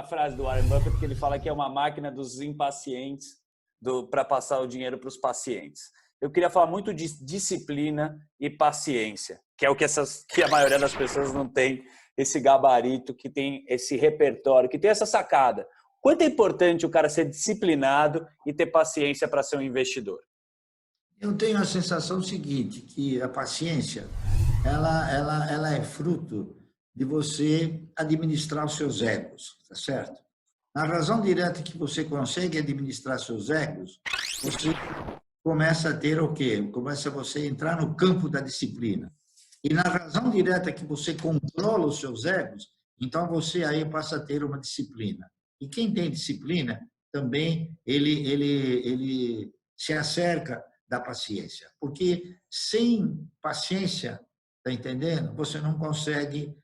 uma frase do Warren Buffett que ele fala que é uma máquina dos impacientes para passar o dinheiro para os pacientes. Eu queria falar muito de disciplina e paciência, que é o que a maioria das pessoas não tem esse gabarito, que tem esse repertório, que tem essa sacada. Quanto é importante o cara ser disciplinado e ter paciência para ser um investidor? Eu tenho a sensação seguinte, que a paciência ela é fruto de você administrar os seus egos, tá certo? Na razão direta que você consegue administrar seus egos, você começa a ter o quê? Começa você a entrar no campo da disciplina. E na razão direta que você controla os seus egos, então você aí passa a ter uma disciplina. E quem tem disciplina, também ele se acerca da paciência. Porque sem paciência, tá entendendo? Você não consegue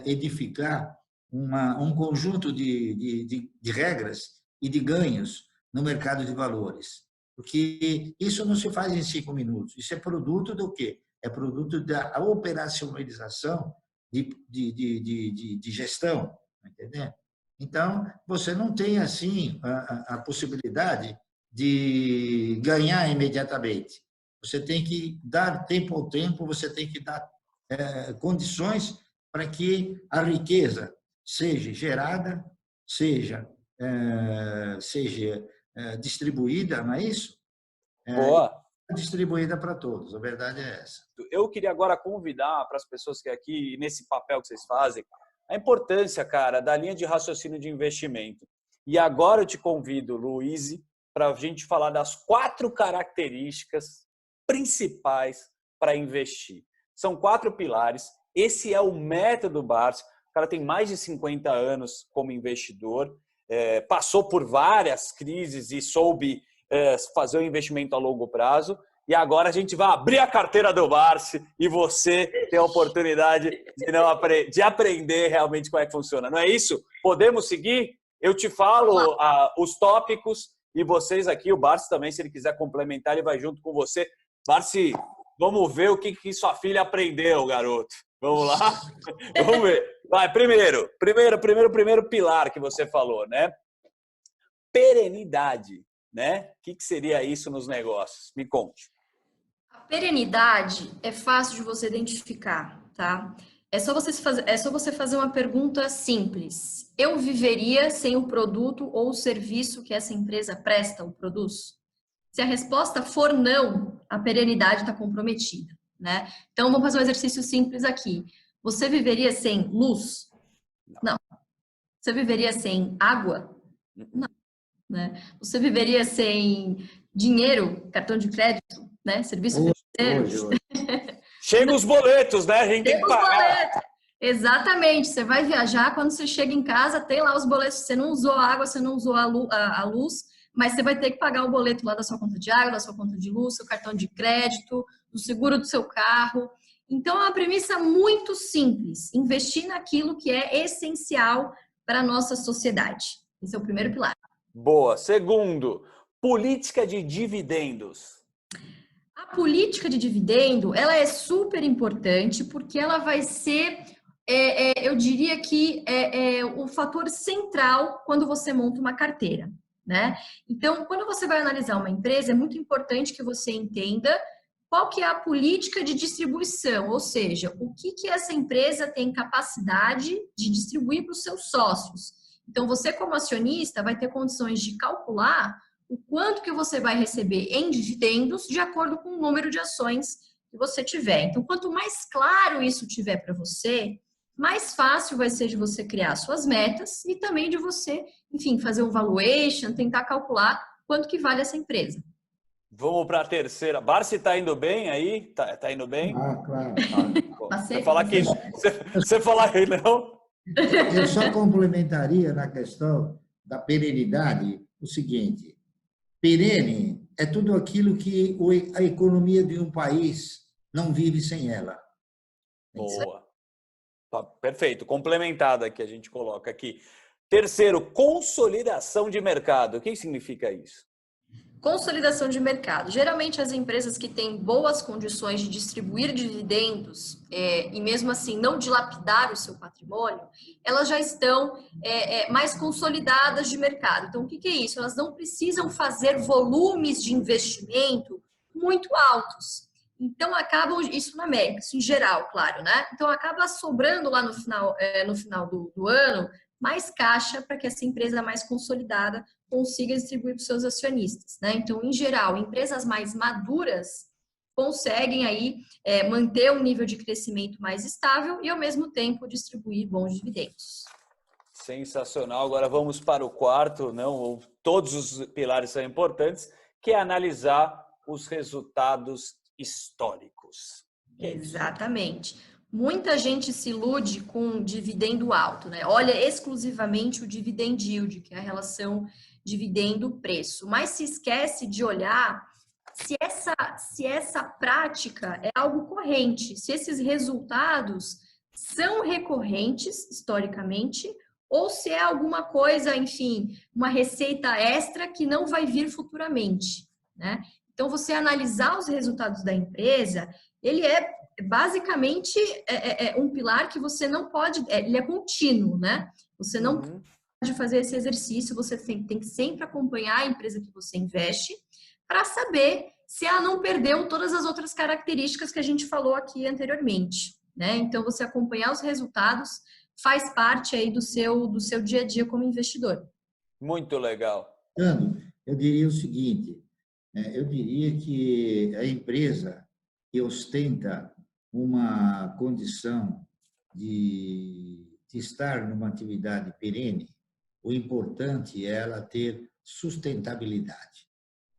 edificar um conjunto de regras e de ganhos no mercado de valores. Porque isso não se faz em 5 minutos. Isso é produto do quê? É produto da operacionalização de gestão, tá entendendo? Então, você não tem, assim, a possibilidade de ganhar imediatamente. Você tem que dar tempo ao tempo, você tem que dar condições para que a riqueza seja gerada, seja distribuída, não é isso? Boa. Distribuída para todos, a verdade é essa. Eu queria agora convidar para as pessoas que aqui, nesse papel que vocês fazem, a importância, cara, da linha de raciocínio de investimento. E agora eu te convido, Luiz, para a gente falar das 4 características principais para investir. São 4 pilares. Esse é o método Barsi. O cara tem mais de 50 anos como investidor, passou por várias crises e soube fazer um investimento a longo prazo. E agora a gente vai abrir a carteira do Barsi e você tem a oportunidade de aprender realmente como é que funciona. Não é isso? Podemos seguir? Eu te falo os tópicos e vocês aqui, o Barsi também, se ele quiser complementar, ele vai junto com você. Barsi, vamos ver o que sua filha aprendeu, garoto. Vamos lá? Vamos ver. Vai, primeiro pilar que você falou, né? Perenidade, né? O que seria isso nos negócios? Me conte. A perenidade é fácil de você identificar, tá? É só você fazer uma pergunta simples. Eu viveria sem o produto ou o serviço que essa empresa presta ou produz? Se a resposta for não, a perenidade está comprometida, né? Então, vamos fazer um exercício simples aqui. Você viveria sem luz? Não. Você viveria sem água? Não. Né? Você viveria sem dinheiro, cartão de crédito, né? Serviço financeiro? Chega os boletos, né? A gente tem que pagar. Exatamente. Você vai viajar, quando você chega em casa, tem lá os boletos. Você não usou a água, você não usou a luz, mas você vai ter que pagar o boleto lá da sua conta de água, da sua conta de luz, seu cartão de crédito, do seguro do seu carro. Então, é uma premissa muito simples. Investir naquilo que é essencial para a nossa sociedade. Esse é o primeiro pilar. Boa. Segundo, política de dividendos. A política de dividendo, ela é super importante porque ela vai ser, eu diria que o fator central quando você monta uma carteira, né? Então, quando você vai analisar uma empresa, é muito importante que você entenda qual que é a política de distribuição, ou seja, o que essa empresa tem capacidade de distribuir para os seus sócios. Então, você como acionista vai ter condições de calcular o quanto que você vai receber em dividendos de acordo com o número de ações que você tiver. Então, quanto mais claro isso tiver para você, mais fácil vai ser de você criar suas metas e também de você, enfim, fazer um valuation, tentar calcular quanto que vale essa empresa. Vamos para a terceira. Barsi, está indo bem aí? Tá indo bem? Claro. Você falar que você falar que não? Eu só complementaria na questão da perenidade o seguinte: perene é tudo aquilo que a economia de um país não vive sem ela. Boa. Tá, perfeito. Complementada que a gente coloca aqui. Terceiro, consolidação de mercado. O que significa isso? Consolidação de mercado. Geralmente, as empresas que têm boas condições de distribuir dividendos e mesmo assim não dilapidar o seu patrimônio, elas já estão mais consolidadas de mercado. Então, o que é isso? Elas não precisam fazer volumes de investimento muito altos. Então, acabam, isso na média, isso em geral, claro, né? Então, acaba sobrando lá no final do ano mais caixa para que essa empresa mais consolidada consiga distribuir para os seus acionistas, né? Então, em geral, empresas mais maduras conseguem aí manter um nível de crescimento mais estável e, ao mesmo tempo, distribuir bons dividendos. Sensacional. Agora vamos para o quarto, não? Todos os pilares são importantes, que é analisar os resultados históricos. Exatamente. Muita gente se ilude com dividendo alto, né? Olha exclusivamente o dividend yield, que é a relação dividendo-preço, mas se esquece de olhar se essa prática é algo corrente, se esses resultados são recorrentes historicamente, ou se é alguma coisa, enfim, uma receita extra que não vai vir futuramente, né? Então, você analisar os resultados da empresa, ele é basicamente um pilar que você não pode, ele é contínuo, né? Você não pode fazer esse exercício, você tem que sempre acompanhar a empresa que você investe para saber se ela não perdeu todas as outras características que a gente falou aqui anteriormente, né? Então, você acompanhar os resultados faz parte aí do seu dia a dia como investidor. Muito legal. Eu diria o seguinte, eu diria que a empresa que ostenta uma condição de estar numa atividade perene, o importante é ela ter sustentabilidade.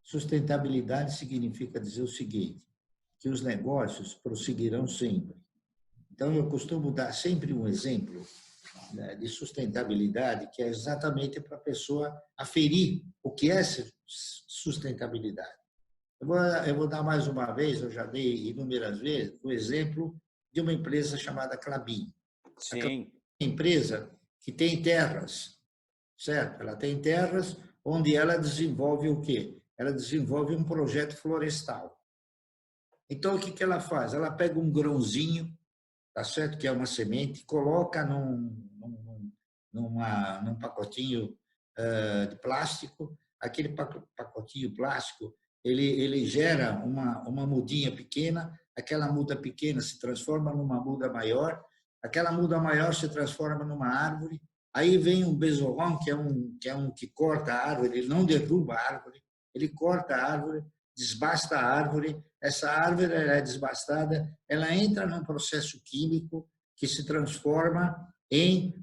Sustentabilidade significa dizer o seguinte, que os negócios prosseguirão sempre. Então, eu costumo dar sempre um exemplo de sustentabilidade, que é exatamente para a pessoa aferir o que é sustentabilidade. Eu vou dar mais uma vez, eu já dei inúmeras vezes, o exemplo de uma empresa chamada Klabin. Sim. Uma empresa que tem terras, certo? Ela tem terras onde ela desenvolve o quê? Ela desenvolve um projeto florestal. Então, o que ela faz? Ela pega um grãozinho, tá certo? Que é uma semente, coloca num pacotinho de plástico. Aquele pacotinho plástico, ele gera uma mudinha pequena, aquela muda pequena se transforma numa muda maior, aquela muda maior se transforma numa árvore, aí vem um besourão, que é um que corta a árvore, ele não derruba a árvore, ele corta a árvore, desbasta a árvore, essa árvore é desbastada, ela entra num processo químico que se transforma em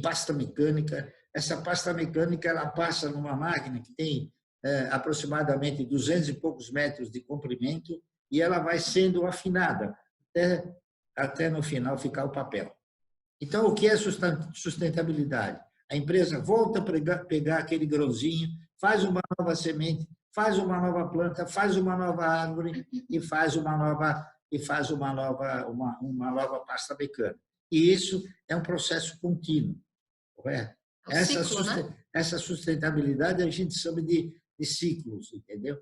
pasta mecânica. Essa pasta mecânica ela passa numa máquina que tem aproximadamente 200 e poucos metros de comprimento e ela vai sendo afinada até no final ficar o papel. Então, o que é sustentabilidade? A empresa volta a pegar aquele grãozinho, faz uma nova semente, faz uma nova planta, faz uma nova árvore e faz uma nova pasta mecânica. E isso é um processo contínuo, correto? Essa sustentabilidade a gente chama de ciclos, entendeu?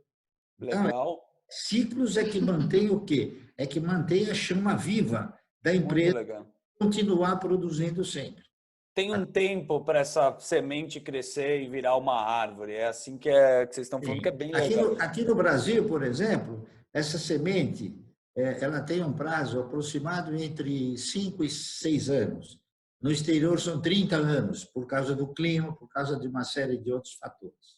Legal. Então, ciclos é que mantém o quê? É que mantém a chama viva da empresa continuar produzindo sempre. Tem um tempo para essa semente crescer e virar uma árvore. É assim que vocês estão falando, que é bem legal. Aqui no Brasil, por exemplo, essa semente ela tem um prazo aproximado entre 5 e 6 anos. No exterior são 30 anos, por causa do clima, por causa de uma série de outros fatores.